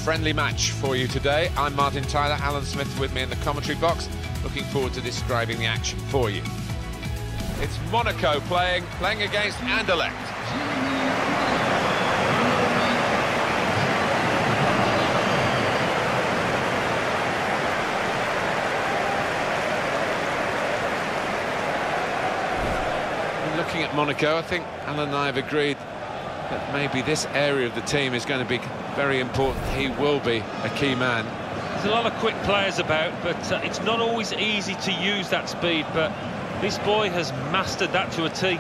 friendly match for you today. I'm Martin Tyler, Alan Smith with me in the commentary box. Looking forward to describing the action for you. It's Monaco playing against Anderlecht. Looking at Monaco, I think Alan and I have agreed that maybe this area of the team is going to be very important. He will be a key man. There's a lot of quick players about, but it's not always easy to use that speed, but this boy has mastered that to a T.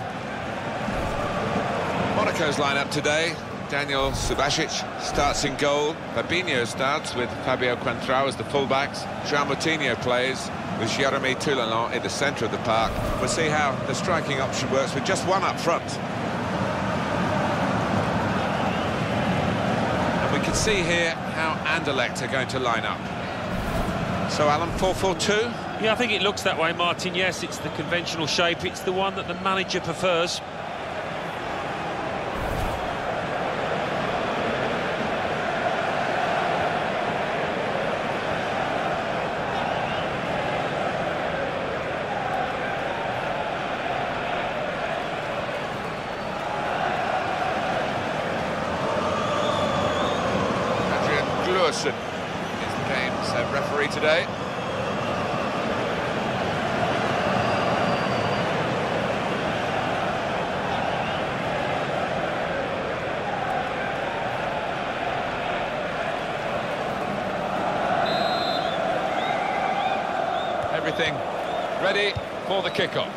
Monaco's lineup today: Daniel Subasic starts in goal, Fabinho starts with Fabio Quantrao as the fullbacks, João Moutinho plays with Jérémy Toulalan in the centre of the park. We'll see how the striking option works with just one up front. And we can see here how Anderlecht are going to line up. So, Alan, 4-4-2? Yeah, I think it looks that way, Martin. Yes, it's the conventional shape. It's the one that the manager prefers. Is the game's referee today. Everything ready for the kickoff.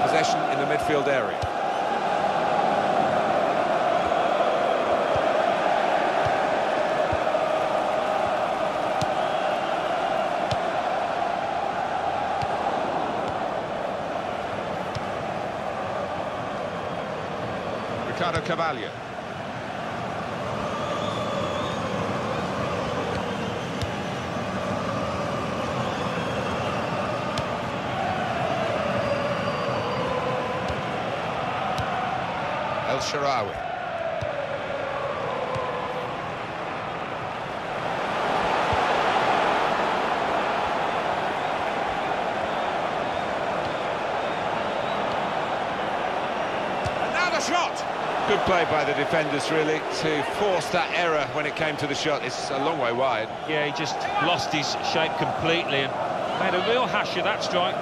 Possession in the midfield area. Ricardo Carvalho. El Shaarawy. And now the shot! Good play by the defenders, really, to force that error when it came to the shot. It's a long way wide. Yeah, he just lost his shape completely and made a real hash of that strike.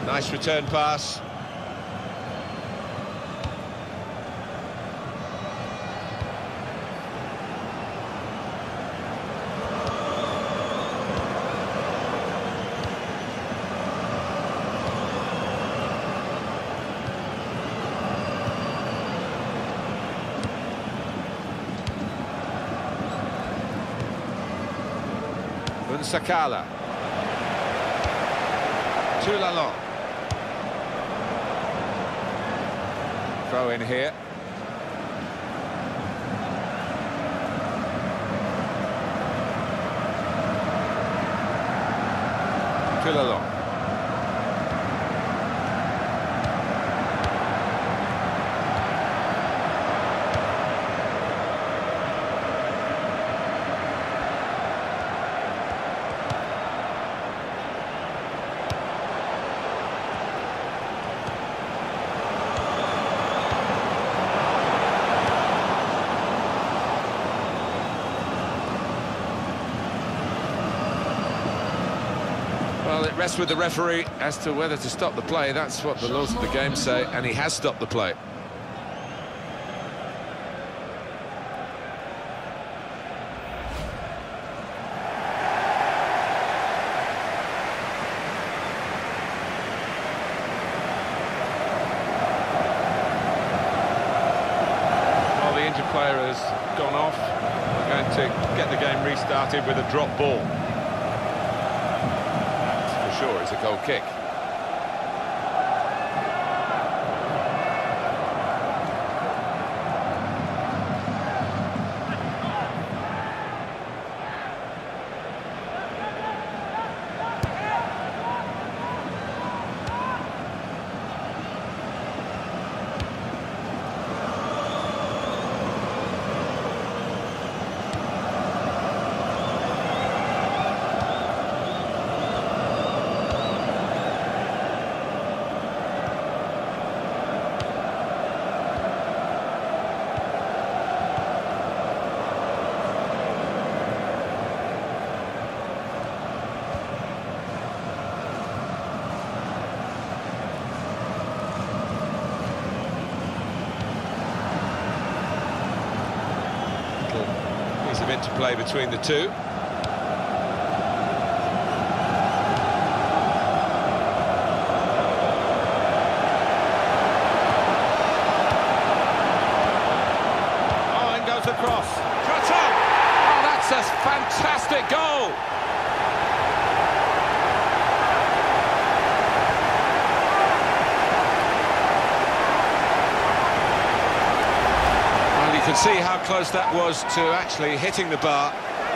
Nice return pass. Sakala. Toulalan. Throw in here. Toulalan. Well, it rests with the referee as to whether to stop the play. That's what the laws of the game say, and he has stopped the play. Well, the injured player has gone off. We're going to get the game restarted with a drop ball. Sure, it's a goal kick. into play between the two. Oh, in goes the cross. Shot on! Oh, that's a fantastic goal! You can see how close that was to actually hitting the bar,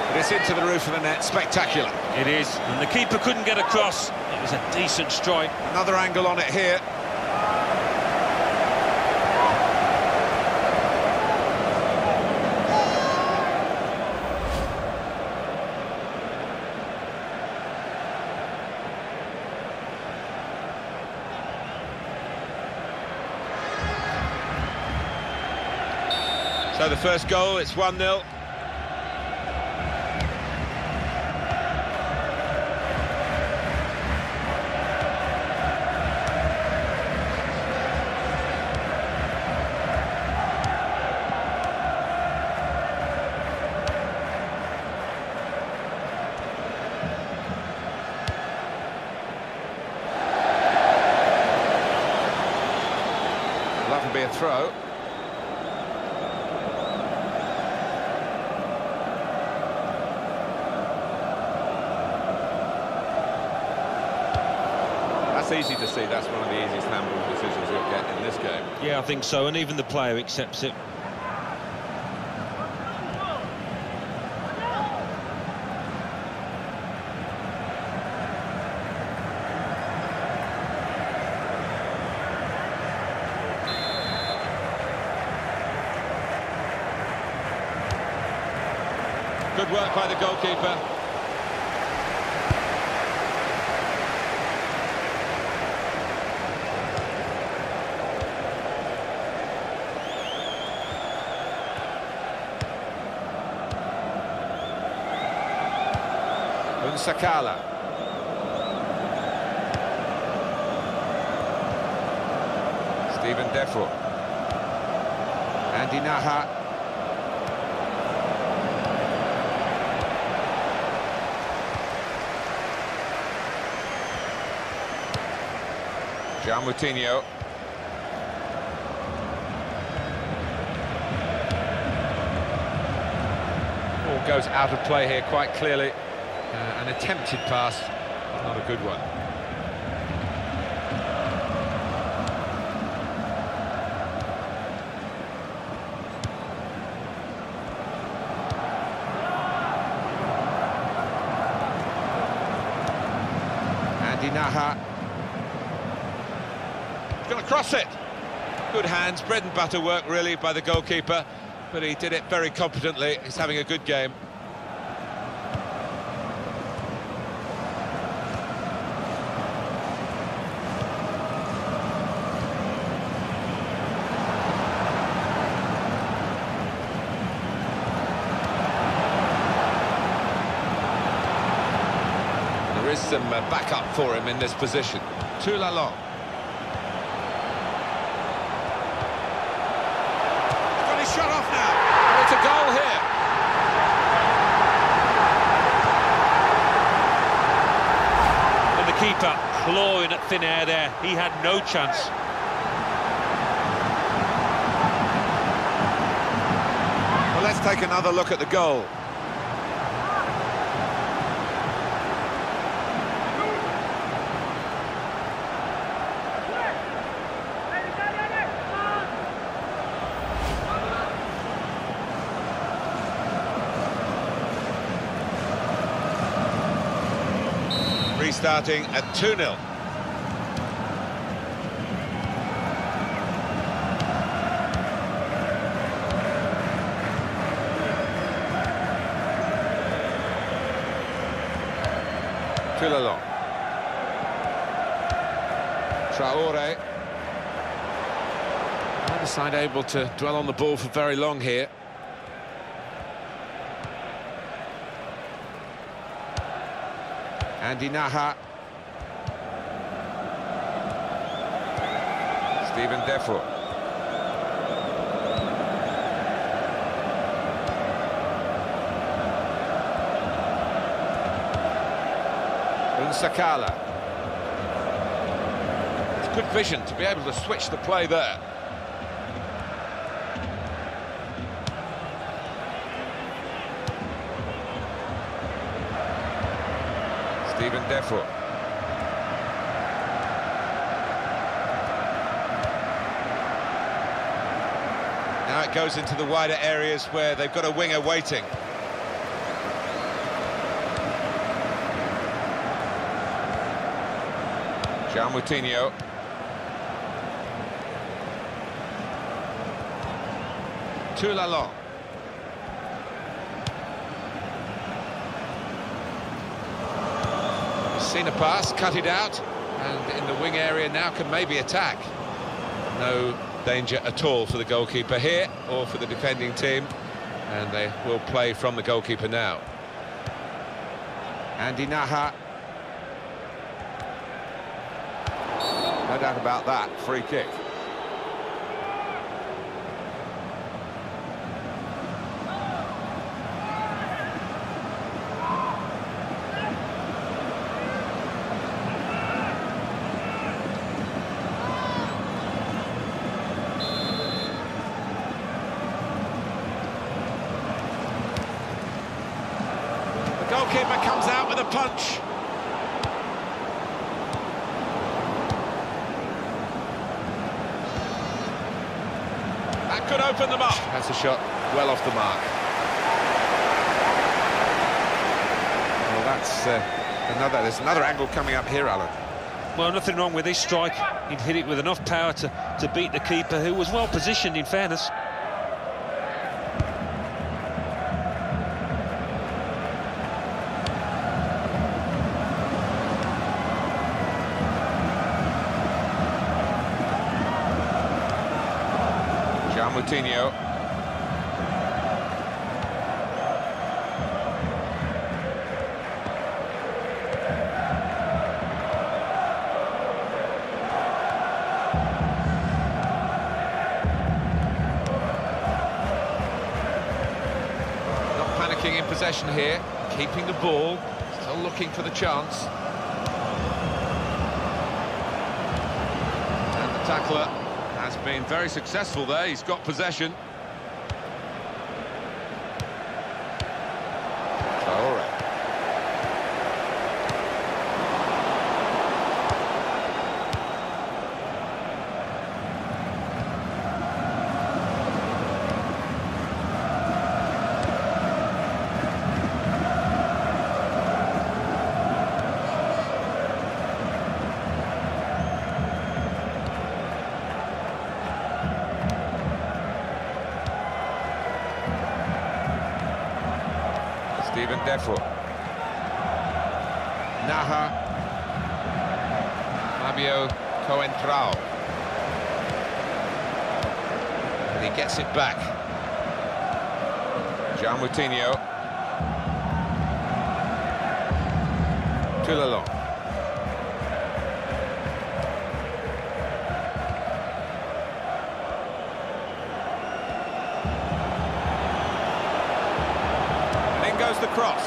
but it's into the roof of the net. Spectacular. It is, and the keeper couldn't get across. It was a decent strike. Another angle on it here. So the first goal, it's 1-0. Well, that'll be a throw. It's easy to see that's one of the easiest handball decisions you'll get in this game. Yeah, I think so, and even the player accepts it. Good work by the goalkeeper. Sakala. Steven Defro. Andy Naha. João Moutinho. Ball goes out of play here quite clearly. An attempted pass, but not a good one. Andy Naha. He's going to cross it. Good hands, bread and butter work really by the goalkeeper, but he did it very competently. He's having a good game. There is some backup for him in this position. Toulon. He's got his shot off now. And it's a goal here. And the keeper clawing at thin air there. He had no chance. Well, let's take another look at the goal. Restarting at 2-0. Toulon. Traoré. Neither side able to dwell on the ball for very long here. Andy Naha. Steven Defro. Unsakala. It's good vision to be able to switch the play there. Steven Defour. Now it goes into the wider areas where they've got a winger waiting. João Moutinho. Toulalan. Seen a pass, cut it out, and in the wing area now can maybe attack. No danger at all for the goalkeeper here, or for the defending team, and they will play from the goalkeeper now. Andy Naha. No doubt about that, free kick. The goalkeeper comes out with a punch. That could open them up. That's a shot well off the mark. Well, there's another angle coming up here, Alan. Well, nothing wrong with this strike. He'd hit it with enough power to beat the keeper, who was well positioned, in fairness. João Moutinho. Not panicking in possession here, keeping the ball, still looking for the chance. And the tackler has been very successful there. He's got possession. Traoré. Steven Defour. Naha. Fabio Coentrao. And he gets it back. João Moutinho. Toulalan. Goes the cross,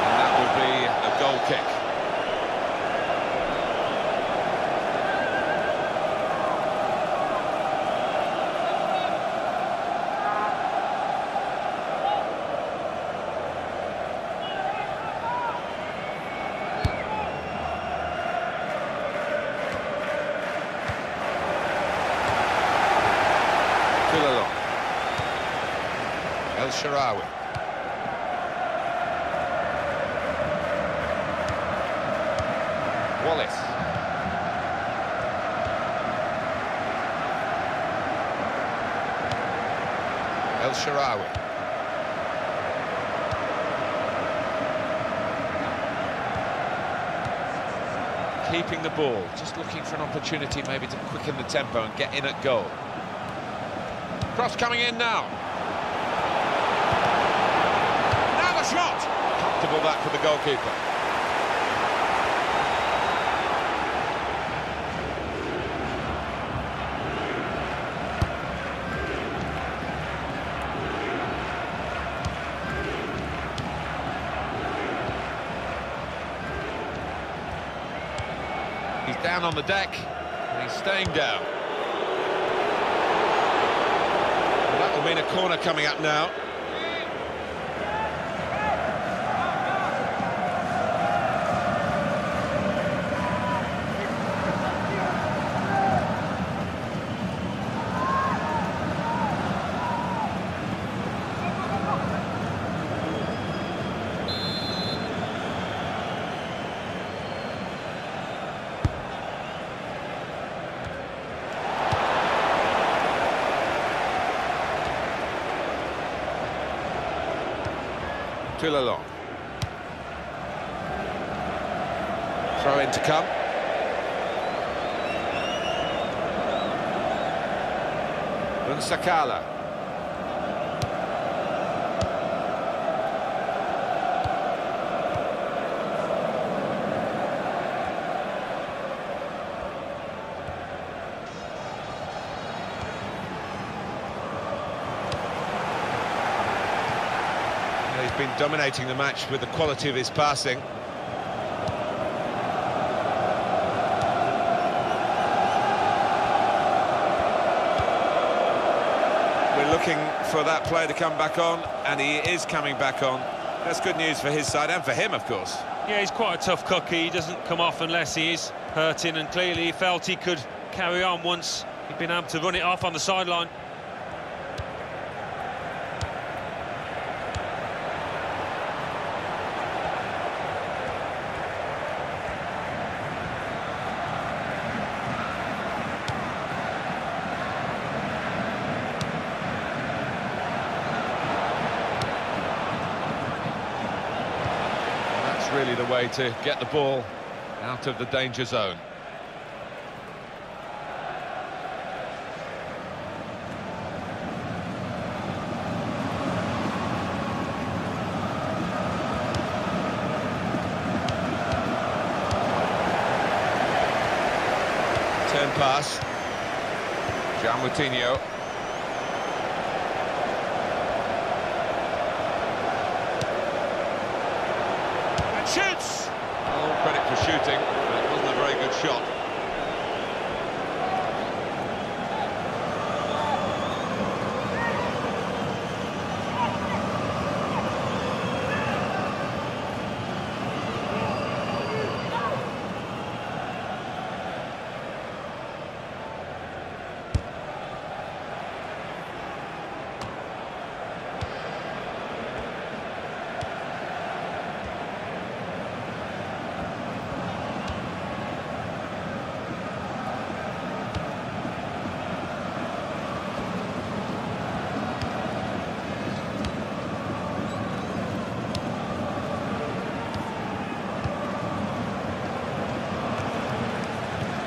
and that will be a goal kick. Toulalan. El Shaarawy. Wallace. El Shaarawy. Keeping the ball, just looking for an opportunity maybe to quicken the tempo and get in at goal. Cross coming in now. Shot! Comfortable that for the goalkeeper. down on the deck, and he's staying down. Well, that will mean a corner coming up now. Toulon. Throw in to come. Unsakala. He's been dominating the match with the quality of his passing. We're looking for that player to come back on, and he is coming back on. That's good news for his side and for him, of course. Yeah, he's quite a tough cookie. He doesn't come off unless he is hurting, and clearly he felt he could carry on once he'd been able to run it off on the sideline. Really the way to get the ball out of the danger zone. Turn pass. João Moutinho. Shoots! All credit for shooting, but it wasn't a very good shot.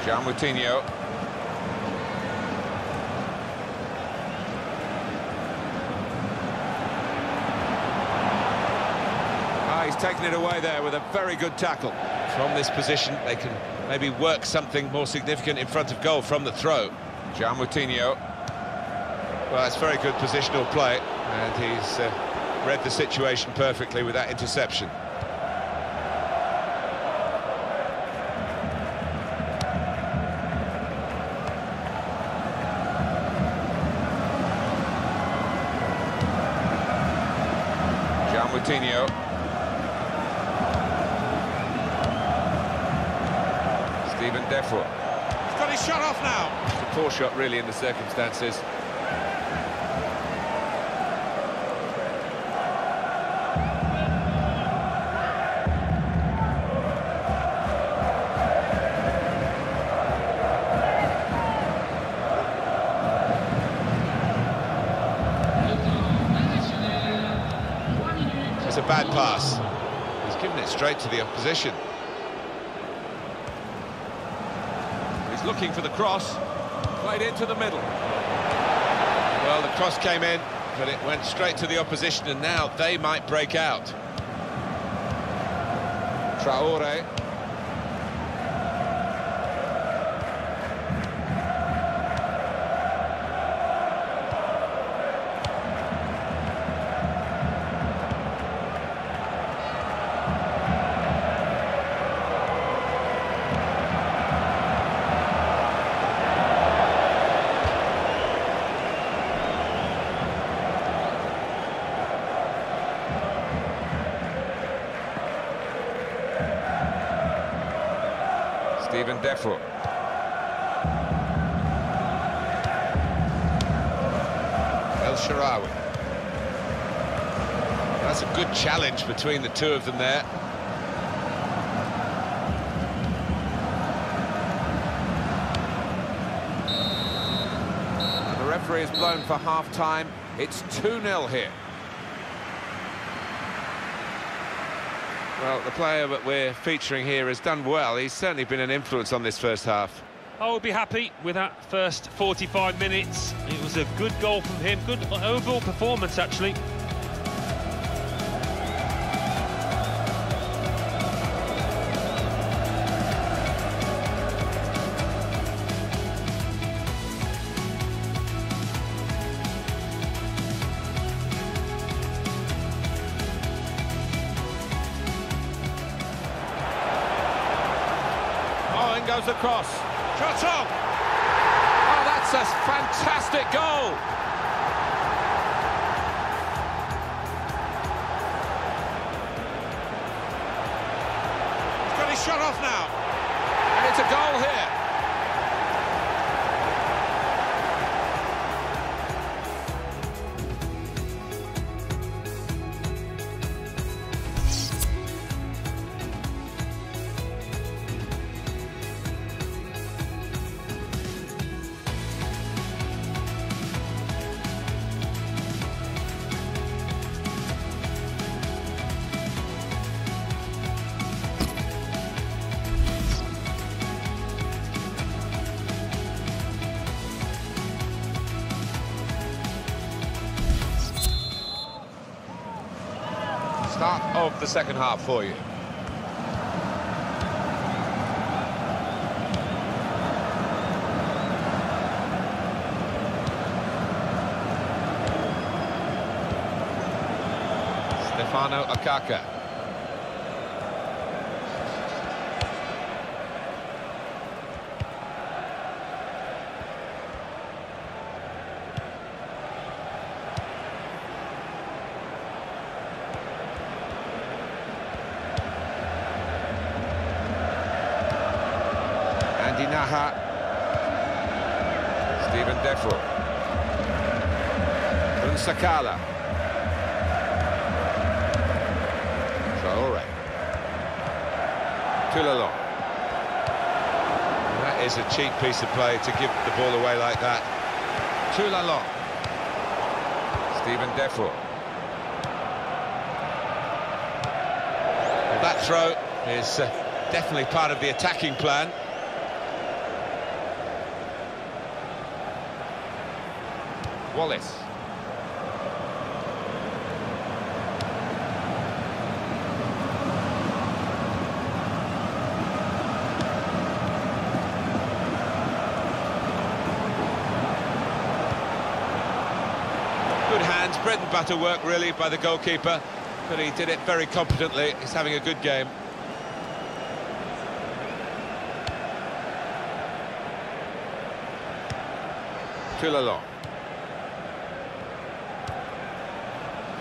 João Moutinho. He's taken it away there with a very good tackle. From this position, they can maybe work something more significant in front of goal from the throw. João Moutinho. Well, it's very good positional play, and he's read the situation perfectly with that interception. Moutinho. Steven Defour. He's got his shot off now. It's a poor shot, really, in the circumstances. It's a bad pass. He's given it straight to the opposition. He's looking for the cross. Played into the middle. Well, the cross came in, but it went straight to the opposition, and now they might break out. Traoré. Defoe. El Shaarawy. That's a good challenge between the two of them there. And the referee is blown for half-time. It's 2-0 here. Well, the player that we're featuring here has done well. He's certainly been an influence on this first half. I would be happy with that first 45 minutes. It was a good goal from him, good overall performance, actually. Goes across. Shot on! Oh, that's a fantastic goal! He's got his shot off now. And it's a goal here. Start of the second half for you. Stefano Akaka. Andy Naha. Steven Defoe. Sakala. Traore. Toulalan. That is a cheap piece of play to give the ball away like that. Toulalan. Steven Defoe. Well, that throw is definitely part of the attacking plan. Wallace. Good hands, bread and butter work really by the goalkeeper, but he did it very competently. He's having a good game. Toulalan.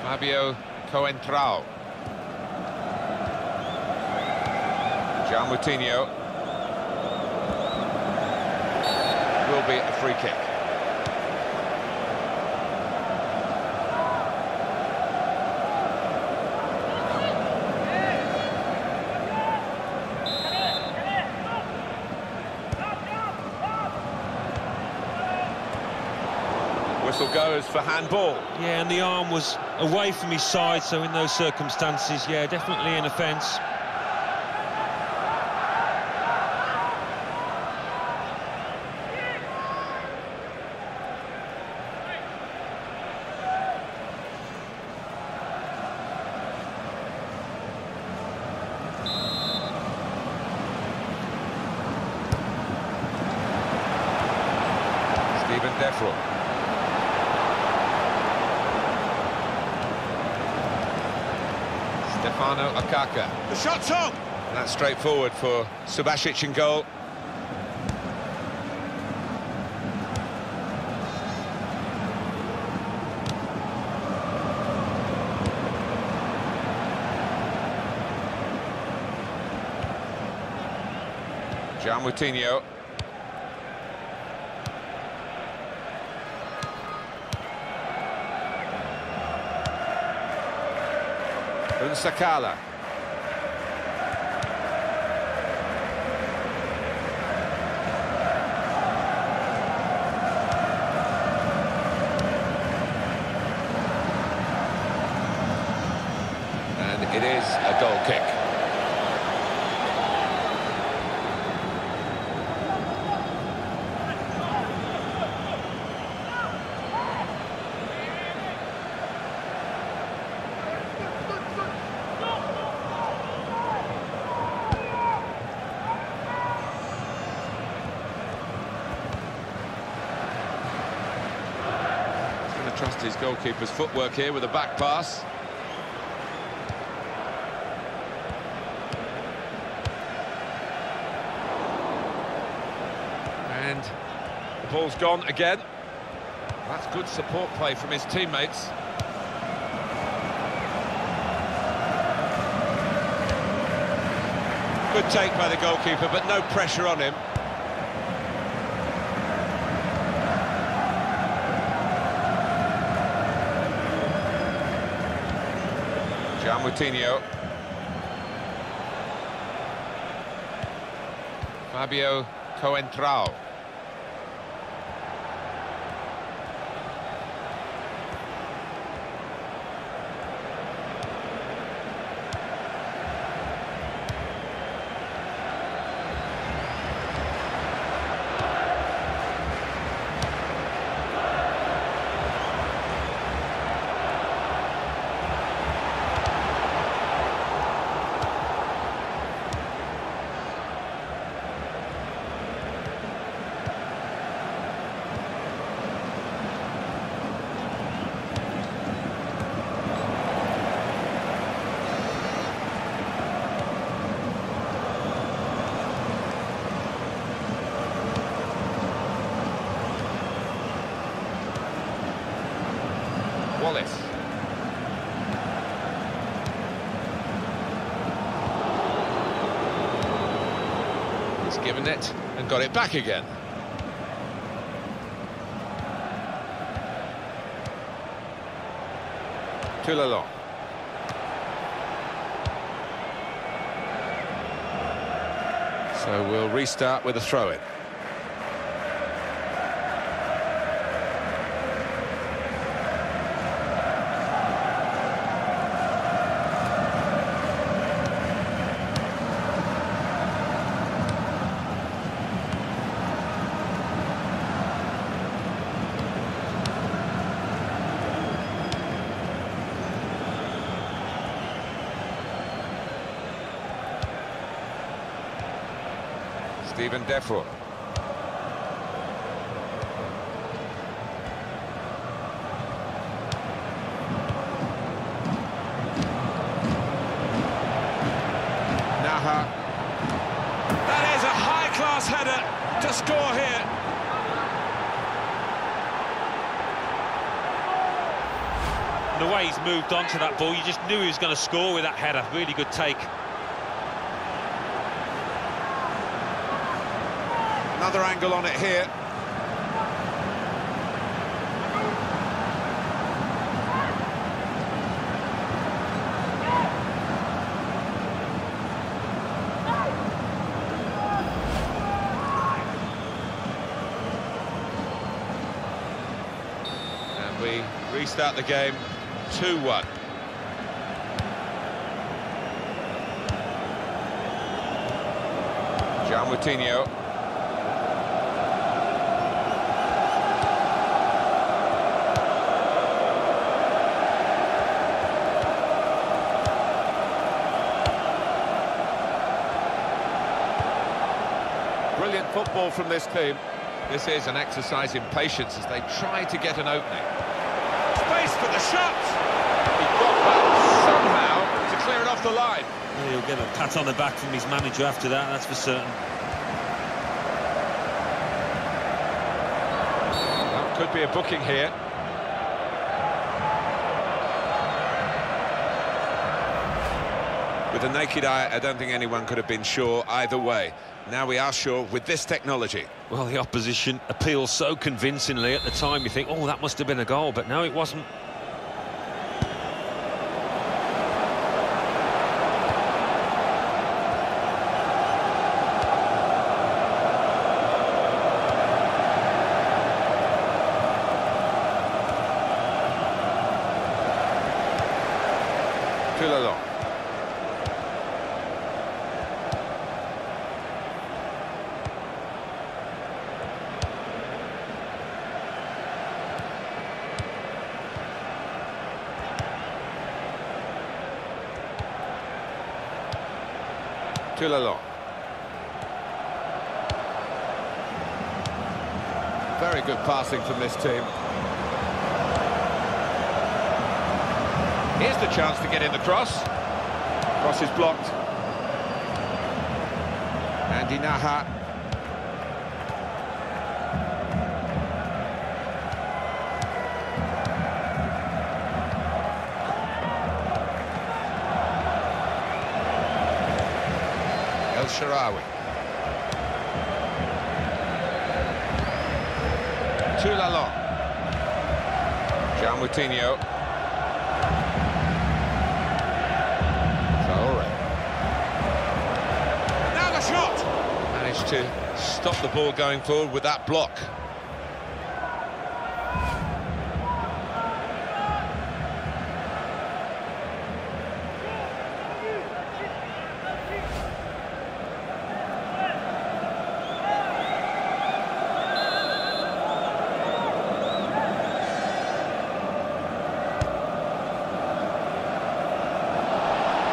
Fabio Coentrao. João Moutinho. Will be a free kick. Whistle goes for handball. Yeah, and the arm was away from his side, so in those circumstances, yeah, definitely an offence. Steven Defoe. Stefano Akaka. The shot's on! And that's straightforward for Subasic in goal. João Moutinho. Unsakala. And it is a goal kick. Trust his goalkeeper's footwork here with a back pass. And the ball's gone again. That's good support play from his teammates. Good take by the goalkeeper, but no pressure on him. João Moutinho. Fabio Coentrão. Wallace. He's given it and got it back again. Toulon. So we'll restart with a throw-in. Steven Defour. Naha. That is a high-class header to score here. The way he's moved on to that ball, you just knew he was going to score with that header. Really good take. Another angle on it here. And we restart the game 2-1. João Moutinho. Brilliant football from this team. This is an exercise in patience as they try to get an opening. Space for the shot! He got that somehow to clear it off the line. Yeah, he'll get a pat on the back from his manager after that, that's for certain. That could be a booking here. With the naked eye, I don't think anyone could have been sure either way. Now we are sure with this technology. Well, the opposition appeals so convincingly at the time. You think, oh, that must have been a goal, but no, it wasn't. Toulon. Toulon. Very good passing from this team. Here's the chance to get in the cross. Cross is blocked. Andy Naha. El Shaarawy. Toulon. João Moutinho. Managed to stop the ball going forward with that block.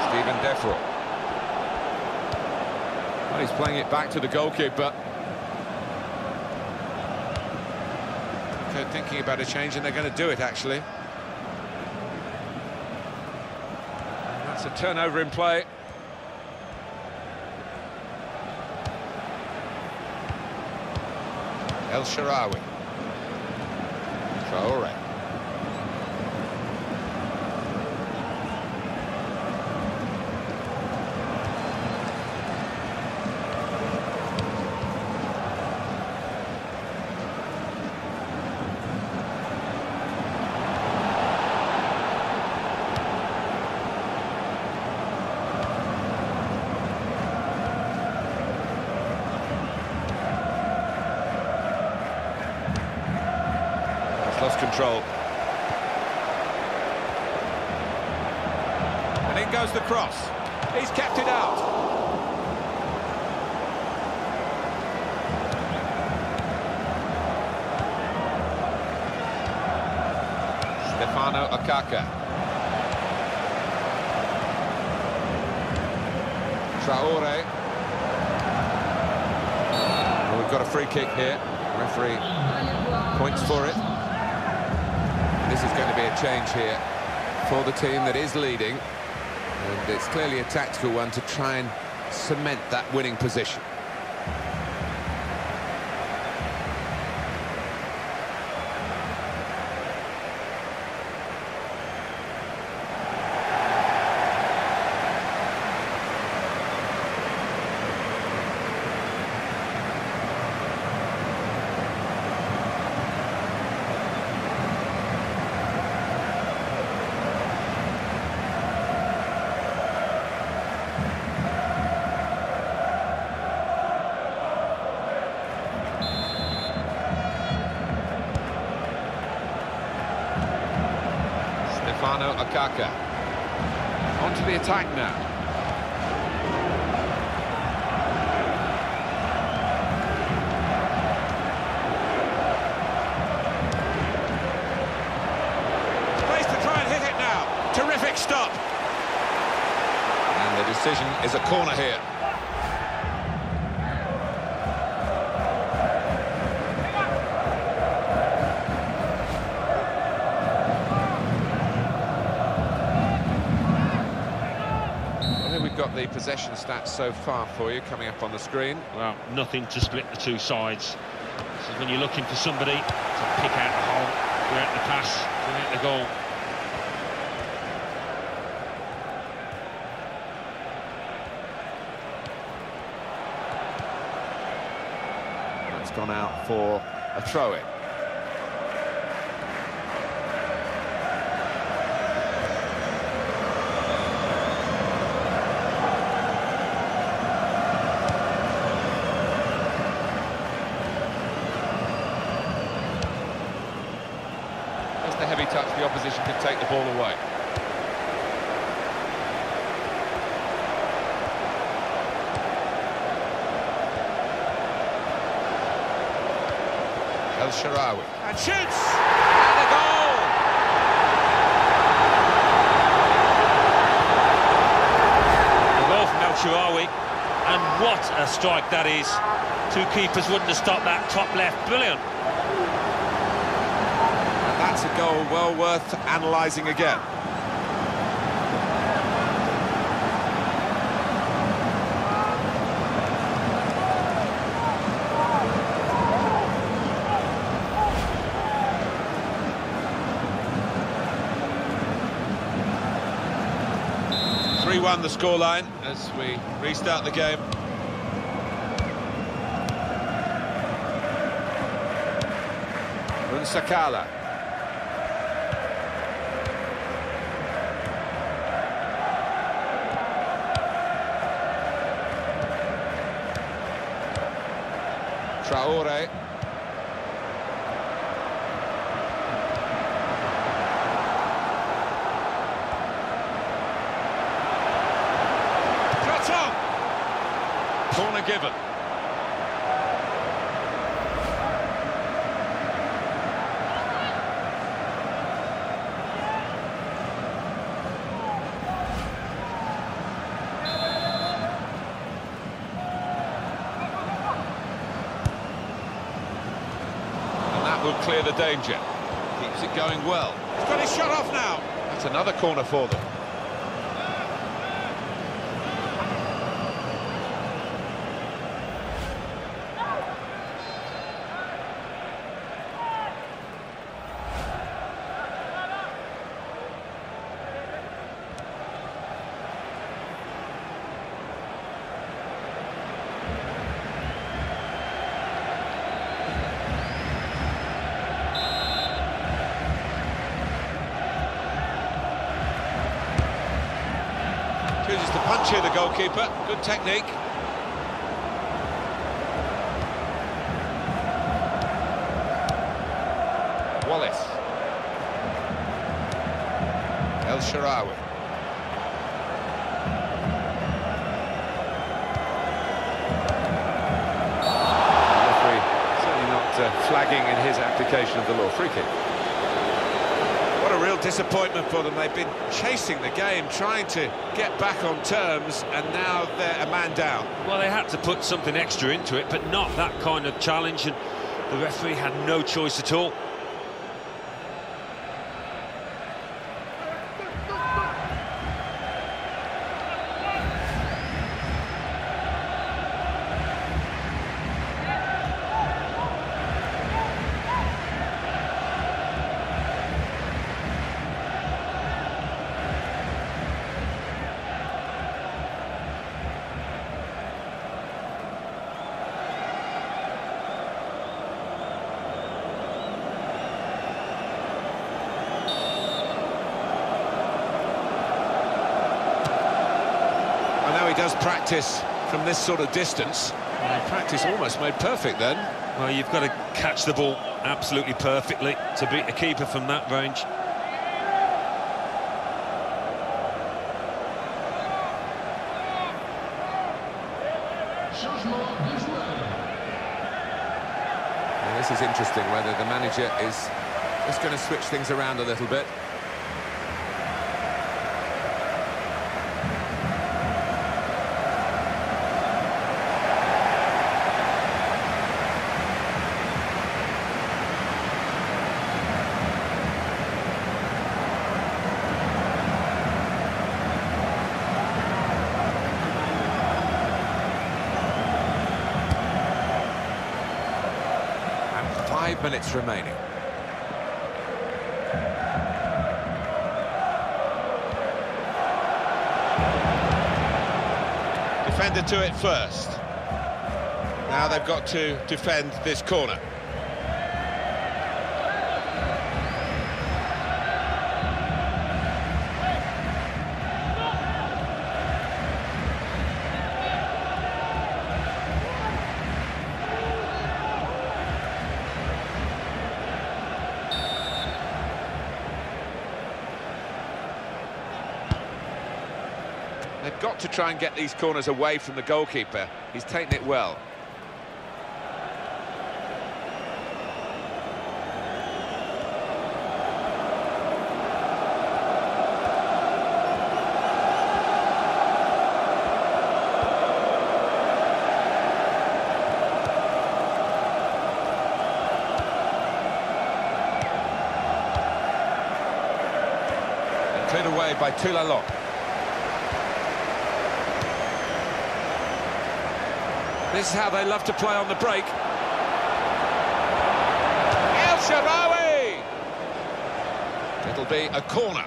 Steven Defro. He's playing it back to the goalkeeper. They're thinking about a change, and they're going to do it, actually. And that's a turnover in play. El Shaarawy. Traoré. Lost control. And in goes the cross. He's kept it out. Stefano Okaka. Traoré. Well, we've got a free kick here. Referee points for it. This is going to be a change here for the team that is leading, and it's clearly a tactical one to try and cement that winning position. Stefano Okaka. On to the attack now. Place to try and hit it now. Terrific stop. And the decision is a corner here. Got the possession stats so far for you coming up on the screen. Well, nothing to split the two sides. This is when you're looking for somebody to pick out the hole, create the pass, create the goal. gone out for a throw-in. Just a heavy touch, the opposition can take the ball away. El Shaarawy, and shoots! And a goal! A goal from El Shaarawy, and what a strike that is. Two keepers wouldn't have stopped that top left. Brilliant. And that's a goal well worth analysing again. The scoreline as we restart the game. Sakala. Traore. Corner given. And that will clear the danger. Keeps it going well. He's got his shot off now. That's another corner for them. Chooses to punch here, the goalkeeper. Good technique. Wallace. El Shaarawy. The referee certainly not flagging in his application of the law. Free kick. What a real disappointment for them. They've been chasing the game, trying to get back on terms, and now they're a man down. Well, they had to put something extra into it, but not that kind of challenge, and the referee had no choice at all. Does practice from this sort of distance. Practice almost made perfect then. Well, you've got to catch the ball absolutely perfectly to beat a keeper from that range. Now, this is interesting, whether the manager is just going to switch things around a little bit. And 5 minutes remaining. Defender to it first. Now they've got to defend this corner. They've got to try and get these corners away from the goalkeeper. He's taken it well. And cleared away by Toulalon. This is how they love to play on the break. El Shaarawy! It'll be a corner.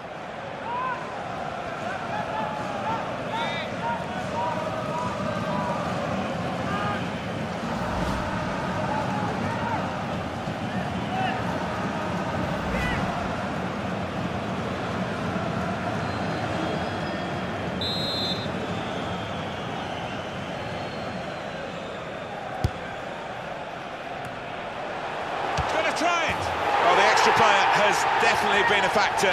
Try it. Well, the extra player has definitely been a factor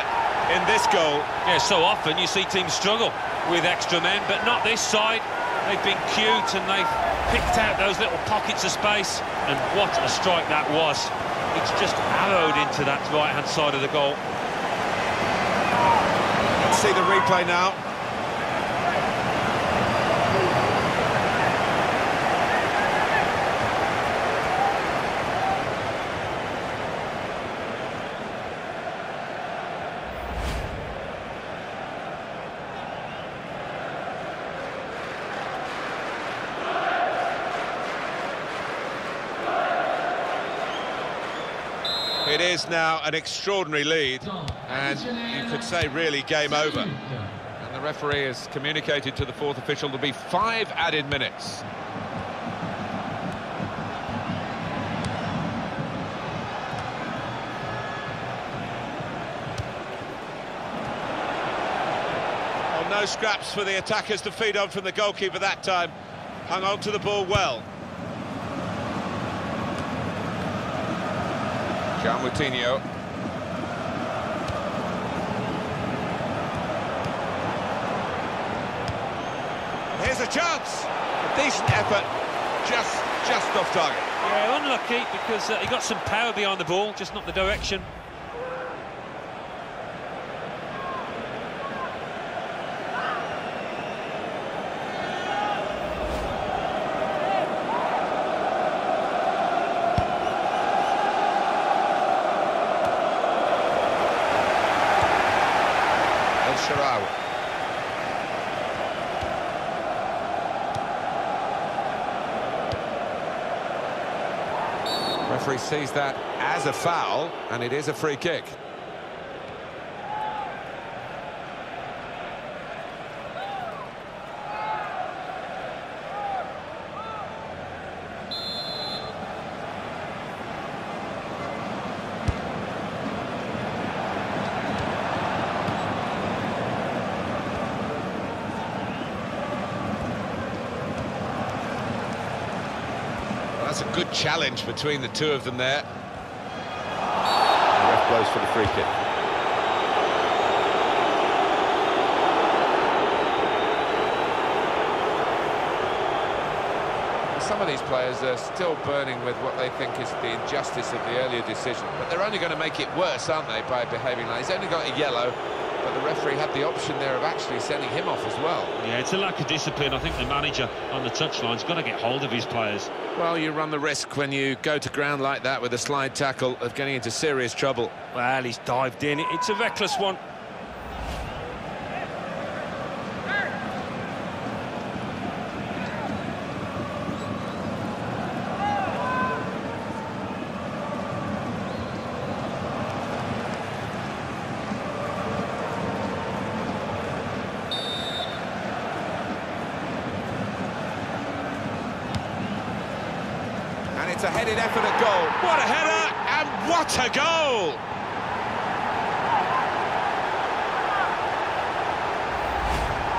in this goal. Yeah, so often you see teams struggle with extra men, but not this side. They've been cute and they've picked out those little pockets of space. And what a strike that was. It's just arrowed into that right-hand side of the goal. Let's see the replay now. It is now an extraordinary lead, and you could say really game over. And the referee has communicated to the fourth official there'll be 5 added minutes. Well, no scraps for the attackers to feed on from the goalkeeper that time. Hung on to the ball well. João Moutinho. Here's a chance. A decent effort, just off target. Yeah, unlucky because he got some power behind the ball, just not the direction. Shaarawy. Referee sees that as a foul, and it is a free kick. That's a good challenge between the two of them there. The ref blows for the free kick. Some of these players are still burning with what they think is the injustice of the earlier decision, but they're only going to make it worse, aren't they, by behaving like he's only got a yellow. But the referee had the option there of actually sending him off as well. Yeah, it's a lack of discipline. I think the manager on the touchline's got to get hold of his players. Well, you run the risk when you go to ground like that with a slide tackle of getting into serious trouble. Well, he's dived in. It's a reckless one. it's a headed effort at goal. What a header, and what a goal!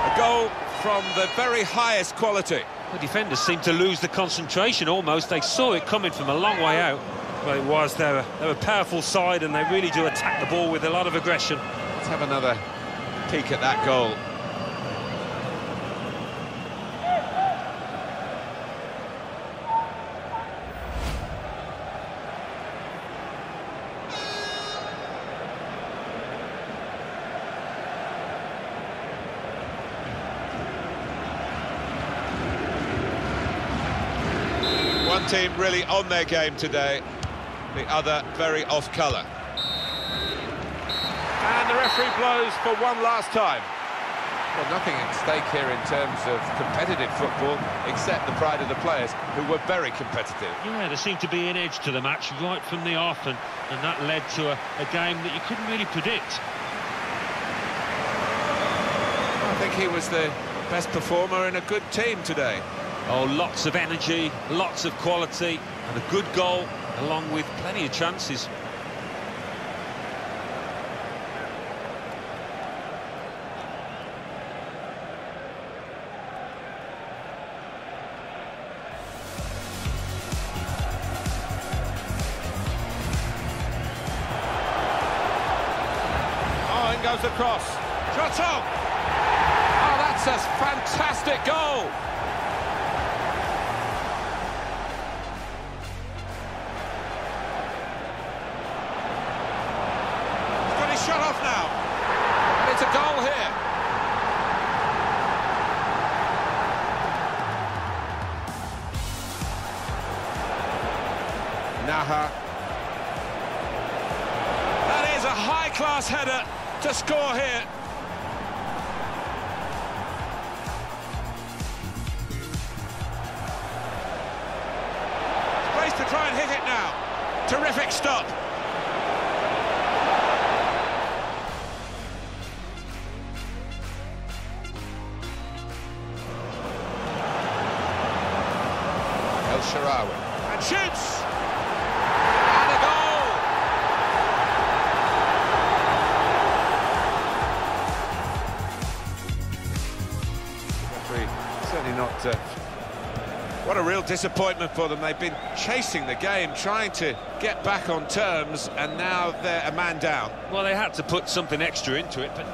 A goal from the very highest quality. The defenders seemed to lose the concentration almost. They saw it coming from a long way out. Well, it was. They're a powerful side, and they really do attack the ball with a lot of aggression. Let's have another peek at that goal. One team really on their game today, the other very off colour. And the referee blows for one last time. Well, nothing at stake here in terms of competitive football, except the pride of the players, who were very competitive. Yeah, there seemed to be an edge to the match right from the off, and that led to a game that you couldn't really predict. I think he was the best performer in a good team today. Oh, lots of energy, lots of quality, and a good goal, along with plenty of chances. Oh, in goes the cross. Shot on! Oh, that's a fantastic goal! Shut off now, and it's a goal here. Naha. That is a high-class header to score here. Space to try and hit it now. Terrific stop. El Shaarawy, and shoots! And a goal! Referee, certainly not... what a real disappointment for them. They've been chasing the game, trying to get back on terms, and now they're a man down. Well, they had to put something extra into it, but...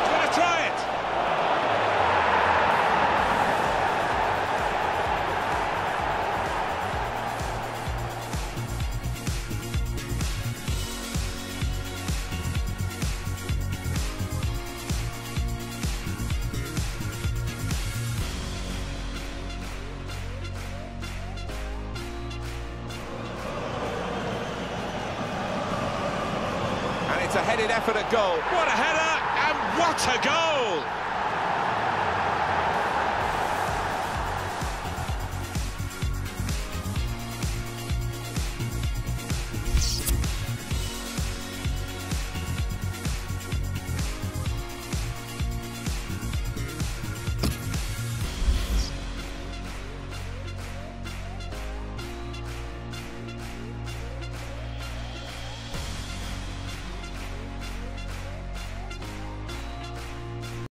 He's going to try it! It's a headed effort at goal. What a header, and what a goal!